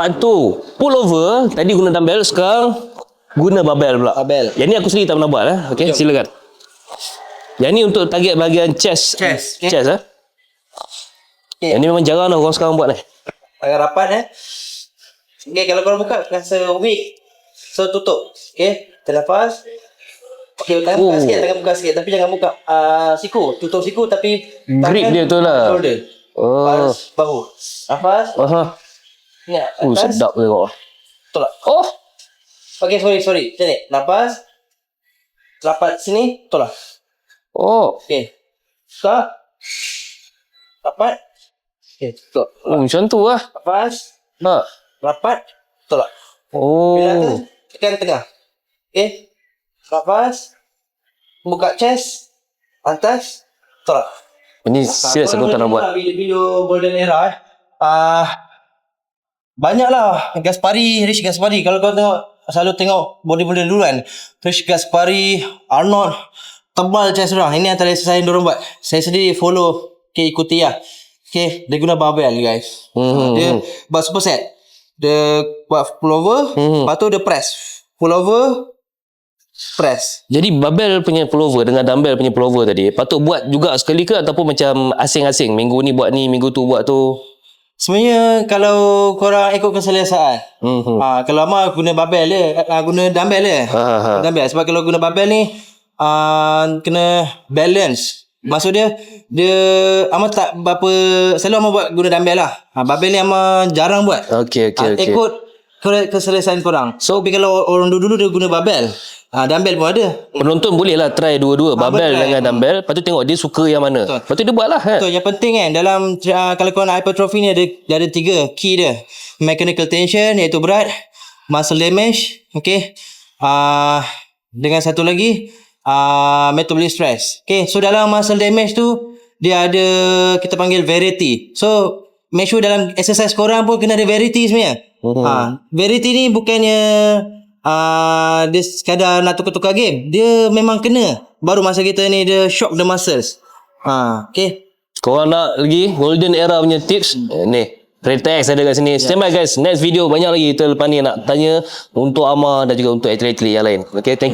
Part tu pull over, tadi guna dumbbell, sekarang guna barbell pula. Barbell. Yang ni aku sendiri tak pernah buat Okey, silakan. Yang ni untuk target bahagian chest. Chest, okay. Chest Okay. Yang ni memang jarang orang sekarang buat ni. Agak rapat Okay, kalau korang buka rasa weak, so tutup. Okay, terlepas. Okay, tangan buka sikit, tapi jangan buka siku, tutup siku tapi Grip dia tu lah. Shoulder. Lepas bahu. Nafas. Ingat, atas. Sedap dia kau. Tolak. Oh. Okay, sorry. Macam ni. Nafas. Rapat sini, tolak. Oh. Okay. Buka. Rapat. Okay, tolak. Macam tu lah. Nafas. Rapat. Tolak. Bila tu, tekan tengah. Okay. Nafas. Buka chest. Atas. Tolak. Ini serius aku tak nak buat. Video Golden Era banyaklah Rish Gaspari. Kalau kau tengok, selalu tengok bodybuilder dulu kan, Rish Gaspari, Arnold, tebal chest orang. Ini antara exercise yang diorang buat. Saya sendiri follow, ikuti lah. Dia guna barbell guys. Dia buat superset. Dia buat pull over, lepas tu dia press. Pull over, press. Jadi barbell punya pullover dengan dumbbell punya pullover tadi patut buat juga sekali ke ataupun macam asing-asing, minggu ni buat ni, minggu tu buat tu? Sebenarnya kalau korang ikut keselesaan. Kalau Amar guna barbell dia, guna dumbbell dia. Dumbbell. Sebab kalau guna barbell ni kena balance. Maksud dia Amar tak berapa, selalu Amar buat guna dumbbell lah. Barbell ni Amar jarang buat. Okey. Ikut keselesaan korang. So tapi kalau orang dulu dia guna barbell, dumbbell pun ada. Penonton boleh lah try dua-dua, barbell dengan dumbbell. Lepas tu tengok dia suka yang mana. Lepas tu dia buat lah. Betul. Yang penting kan dalam kalau korang nak hypertrophy ni ada 3 key dia. Mechanical tension iaitu berat, muscle damage, okay. Dengan satu lagi metabolic stress. Okay, so dalam muscle damage tu dia ada kita panggil variety. So make sure dalam exercise korang pun kena ada variety sebenarnya. Variety ni bukannya dia sekadar nak tukar-tukar game. Dia memang kena. Baru masa kita ni dia shock the muscles. Okay. Korang nak lagi Golden Era punya tips? Ni Retex ada kat sini. Stand by guys. Next video banyak lagi kita lepas ni nak tanya untuk Amar dan juga untuk atlet-atlet yang lain. Okay, thank you.